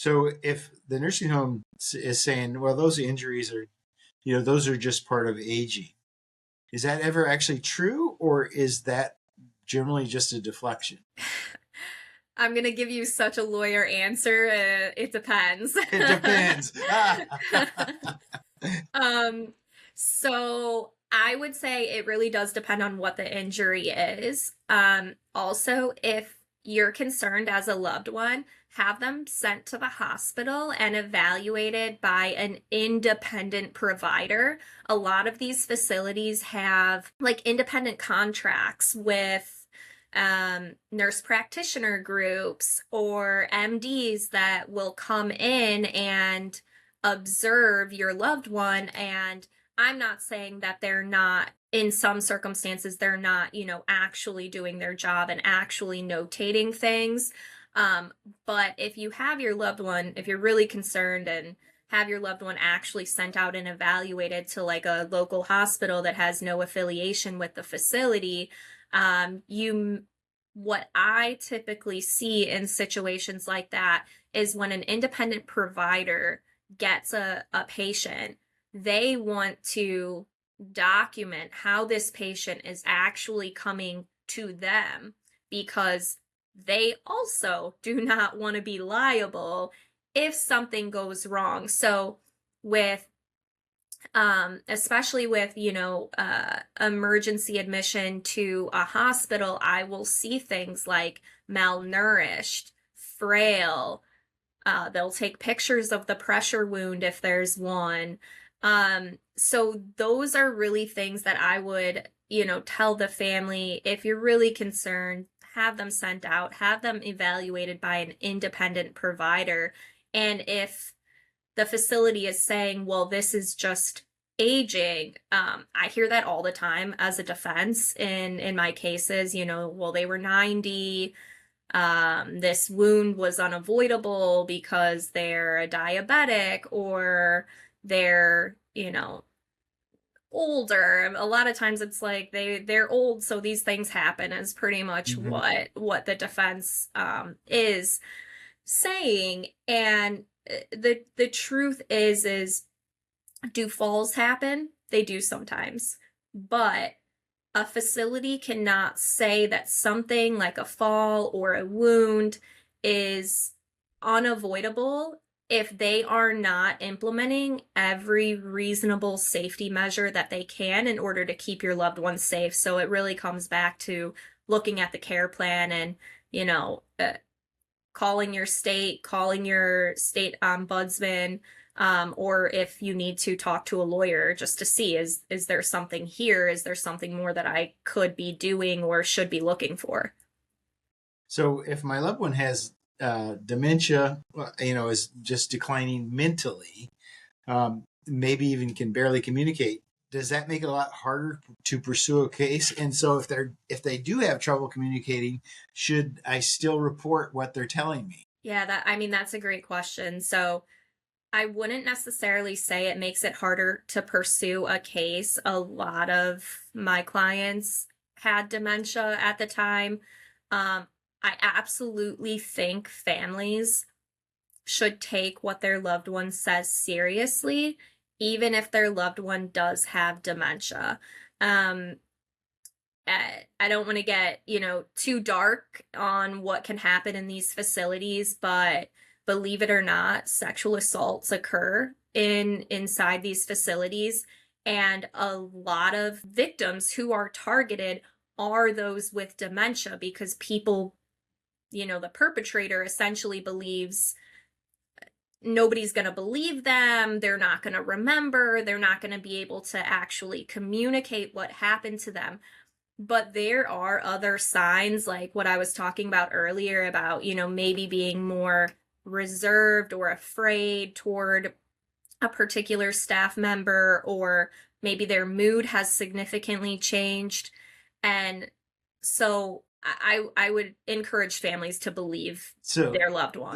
So if the nursing home is saying, well, those injuries are, those are just part of aging, is that ever actually true, or is that generally just a deflection? I'm gonna give you such a lawyer answer. It depends. It depends. um, so I would say it really does depend on what the injury is. Also, if you're concerned as a loved one, have them sent to the hospital and evaluated by an independent provider. A lot of these facilities have like independent contracts with nurse practitioner groups or MDs that will come in and observe your loved one. And I'm not saying that they're not, in some circumstances, they're not, actually doing their job and actually notating things. Um, but if you have your loved one, if you're really concerned and have your loved one actually sent out and evaluated to like a local hospital that has no affiliation with the facility, you what I typically see in situations like that is when an independent provider gets a patient, they want to document how this patient is actually coming to them because they also do not want to be liable if something goes wrong. So with especially with emergency admission to a hospital, I will see things like malnourished, frail. They'll take pictures of the pressure wound if there's one. So those are really things that I would, tell the family, if you're really concerned, have them sent out, have them evaluated by an independent provider. And if the facility is saying, well, this is just aging. I hear that all the time as a defense in my cases, well, they were 90. This wound was unavoidable because they're a diabetic or they're, older. A lot of times it's like they're old, so these things happen is pretty much Hmm. what the defense is saying. And the truth is do falls happen? They do sometimes. But a facility cannot say that something like a fall or a wound is unavoidable if they are not implementing every reasonable safety measure that they can in order to keep your loved ones safe. So it really comes back to looking at the care plan and, you know, uh, calling your state ombudsman, or if you need to talk to a lawyer just to see is there something here? Is there something more that I could be doing or should be looking for? So if my loved one has dementia, is just declining mentally, maybe even can barely communicate, does that make it a lot harder to pursue a case? And so if they do have trouble communicating, should I still report what they're telling me? Yeah, I mean, that's a great question. So I wouldn't necessarily say it makes it harder to pursue a case. A lot of my clients had dementia at the time. Um, I absolutely think families should take what their loved one says seriously, even if their loved one does have dementia. Um, I don't want to get, too dark on what can happen in these facilities, but believe it or not, sexual assaults occur inside these facilities, and a lot of victims who are targeted are those with dementia because people, the perpetrator essentially believes nobody's going to believe them, they're not going to remember, they're not going to be able to actually communicate what happened to them. But there are other signs, like what I was talking about earlier about, maybe being more reserved or afraid toward a particular staff member, or maybe their mood has significantly changed. And so I would encourage families to believe So their loved the, one.